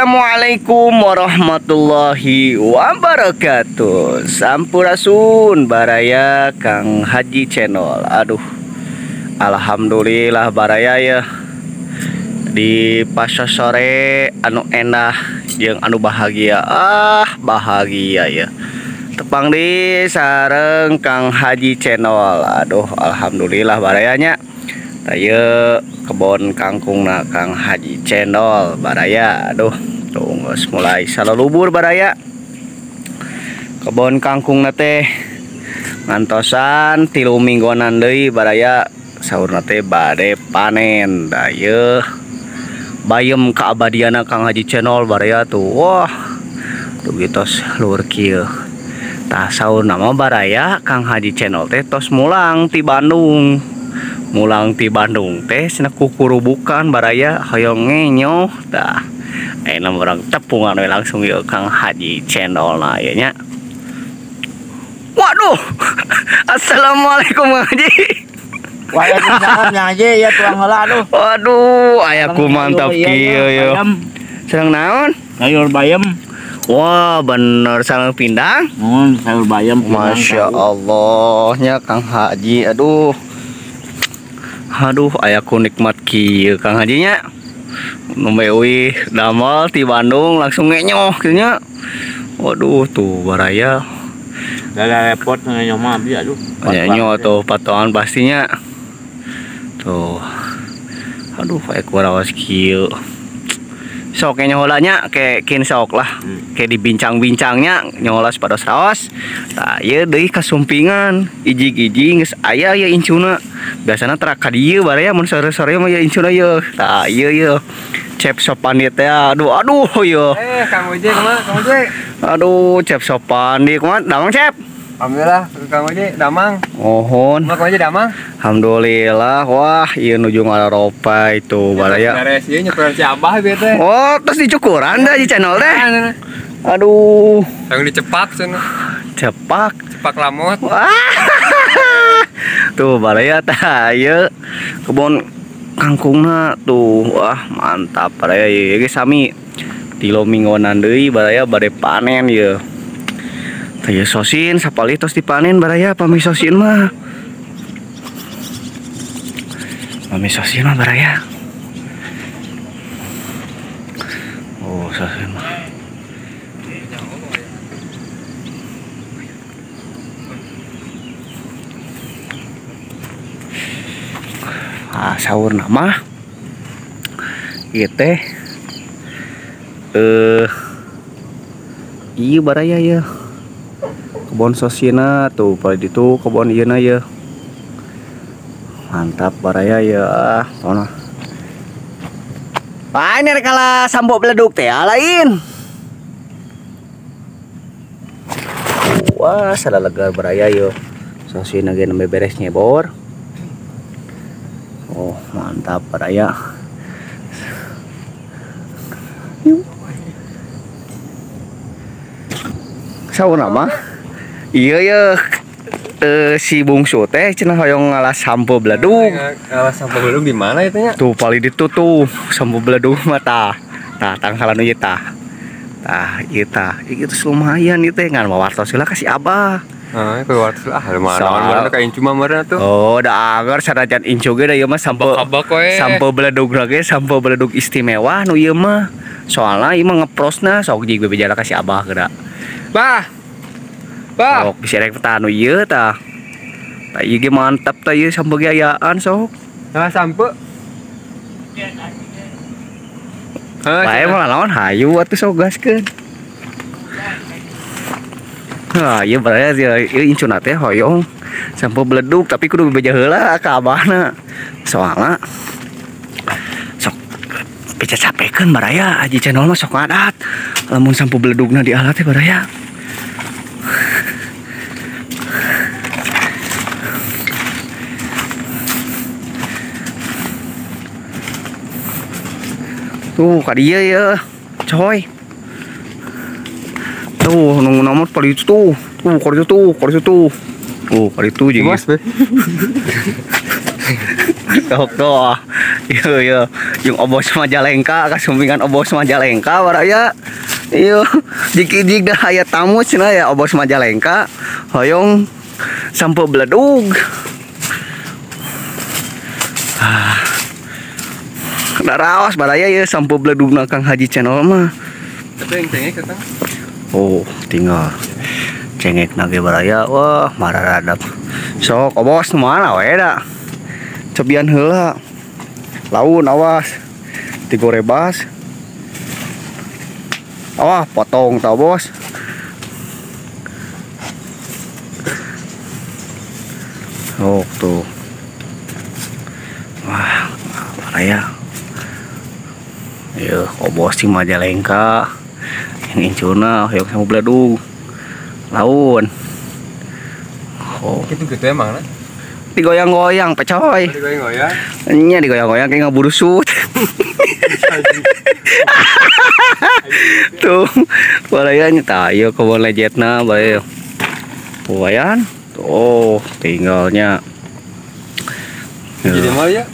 Assalamualaikum warahmatullahi wabarakatuh. Sampurasun baraya Kang Haji Channel. Aduh, alhamdulillah baraya ya di pasar sore anu endah jeung anu bahagia. Bahagia ya tepang di sareng Kang Haji Channel. Aduh, alhamdulillah barayanya tayo kebon kangkungna Kang Haji Channel baraya. Aduh, tuh geus mulai salulubur baraya kebon kangkungna teh ngantosan 3 mingguanan deui baraya saurna teh bade panen. Daye bayem keabadiana Kang Haji Channel baraya tuh. Wah, tuh gitos luhur kieu. Tah saurna mah baraya Kang Haji Channel teh tos mulang ti Bandung. Mulang ti Bandung teh cenah kukurubukan baraya hoyong ngenyo. Tah ayeuna urang tepungan we langsung yeuh Kang Haji Channel na ieu nya. Waduh. Assalamualaikum Kang Haji. Waalaikumsalam Kang Haji, ya tuang heula aduh. Waduh, aya ku mantap kieu yo. Sareng naon? Sayur bayam. Wah, bener sareng pindang. Sayur bayam. Masya Allah nya Kang Haji. Aduh, aya ku nikmat kieu Kang Haji nya. Numbe euy damel ti Bandung langsung ngenyoh kieu nya. Waduh, tuh baraya. Gak repot ngenyoh mah abi aduh. Ngenyoh tuh patoan pastinya. Tuh. Aduh, aya ku raos kieu. Sok nyola nya kayak kin sok lah. Kayak dibincang-bincangnya nyola pada raos. Tah ieu deui kasumpingan ijig-ijig geus aya ya incuna. Biasana tara ka dieu baraya mun sore-sore mah ya incuna yeuh. Tah ieu cep sopan ieu teh. Aduh yeuh. Kang Haji kumaha Kang Haji? Aduh, cep sopan di kumaha? Damang cep. Alhamdulillah Kang Haji damang. Ohon. Kang Haji damang. Alhamdulillah. Wah, ieu nuju ngararopa itu baraya. Beres ieu nyukur si Abah bieu teh. Oh, terus dicukuran dah di channel teh. Aduh. Yang dicepak cenah. Cepak lamot. Wah. Tuh baraya tah ieu kebon kangkungna tuh. Wah, mantap baraya ieu ge sami 3 mingguanan deui baraya bade panen ieu. Tah ieu sosin sapali tos dipanen baraya pami sosin mah. Pami sosin mah baraya. Oh, sosin mah. Sahur nama ieu teh ieu baraya ya kebon sosina tuh pada ditu kebon ieuna ya mantap baraya ya. Sono ini kala sambo beleduk teh lain. Wah, sadalegar baraya yo sosina ge nembe beres nyebor. Oh, mantap baraya. Saur nama iya ya si bungsu teh cenah hoyong ngalas sampo beledug. Ngalas sampo beledug di mana itu nya? Tuh pali ditu tuh sampo beledug mah tah tangkalan ieu tah. Ieu tah ieu lumayan ieu teh ngan mawartos heula ka si Abah. Ku wartos lumayan ka incu mah meureun tuh. Oh, da agar sanajan incu ge da ieu mah sampo beledug ge sampo beledug istimewa nu ieu mah. Soalna ieu mah ngeprosna sok jig bebejala ka si Abah geura. Bah. Sok bisa rek tanu ieu tah. Tah ieu ge mantap tah ieu sampo ge ayaan sok. Nah, sampo. Bae mah lawan hayu atuh sok gaskeun. Nah, ieu baraya ieu incuna teh hoyong sampo beledug tapi kudu bebeja heula ka Abahna. Soalna sok bisa sapekeun baraya Haji Channel mah sok ngadat. Lamun sampo beledugna di alat teh baraya. Tuh ka dieu ya coy. Tuh nunggu nomor pali itu tuh. Kali itu tuh. Kali itu jadi. Tok Iya, yung Obos Majalengka, kasumbingan Obos Majalengka baraya. Iya, jik dah aya tamu cenah ya Obos Majalengka, hoyong sampo beledug. Naraos baraya ya sampo beledugna Kang Haji channel mah. Tapi yang cengek katang. Oh, tinggal cengek nage baraya. Wah, mararadap. Sok Obos mana we da. Cobian heula. Laun awas. Digorebas. Awas potong tau bos. Oh tuh. Wah, baraya. Ya, Obos di Majalengka. Yang incuna yang sama beladung. Laun. Oh, Itu gitu emang lah. digoyang-goyang pecoy. Digoyang-goyang. Nya digoyang-goyang kayak ngaburu sut. Tuh, barayanya tayo kebon lejetna bae. Puayan. Tuh, tinggalnya. Jadi mau ya?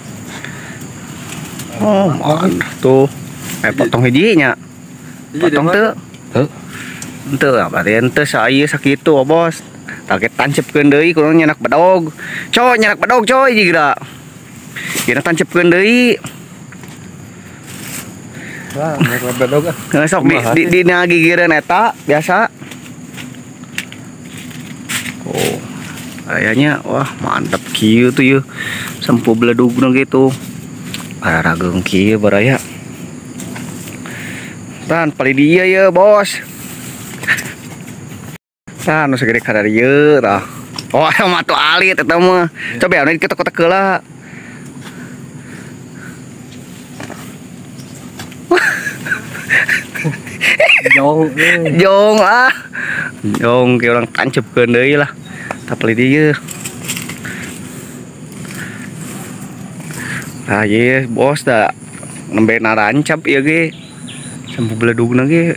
Oh, man. Tuh. Potong hijinya. Potong teu. Henteu berarti henteu saieu sakitu, Bos. Target tancepkeun deui kudu nyenak bedog. Coy, nyenak bedog coy jigra. Kira tancepkeun deui. Wah, nyenak bedog. Sok di gigireun eta biasa. Oh. Kayaknya wah mantap kieu tuh yeuh. Sempu beledugna gitu. Pararageung kieu baraya. Tan pali dia ya, Bos. Tan nu segede kada dieu tah. Oh, mah tuh alit eta mah. Coba anu diketok-ketok heula. Jong ah. Jong ke orang tancepkeun deui lah. Tah pali dieu. Ah ye, Bos da nembe narancap ieu ge. Sampai beledugna ge.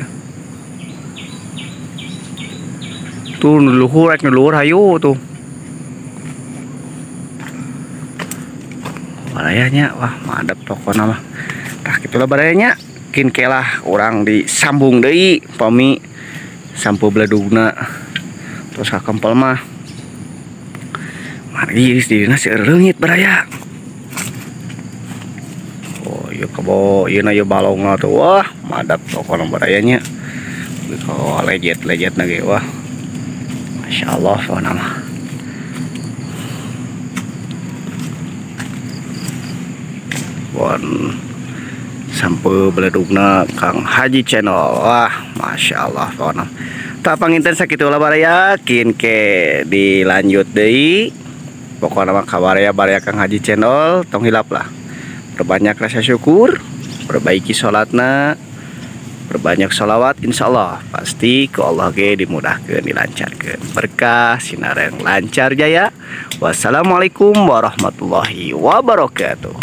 Tuh leluhur hayu tuh. Barayanya wah mantap pokona mah. Tah kitulah barayanya. Kin kelah orang disambung deui pami sampo beledugna. Terus kakempel mah. Mari dina seueur leungit baraya. Ieu kebo ieu na ieu balongna tuh wah madap pokona barayanya. Oh lejet ge wah. Masyaallah pokona mah. Bon sampai beledugna Kang Haji channel wah masyaallah pokona. Tak panginten sakitu lah baraya kin ke dilanjut deui. Pokona mah kabaraya baraya Kang Haji channel tong hilap lah. Perbanyak rasa syukur, perbaiki sholatna, perbanyak sholawat, insyaallah pasti ke Allah ge dimudahkeun dilancarkeun berkah sinar yang lancar jaya. Wassalamualaikum warahmatullahi wabarakatuh.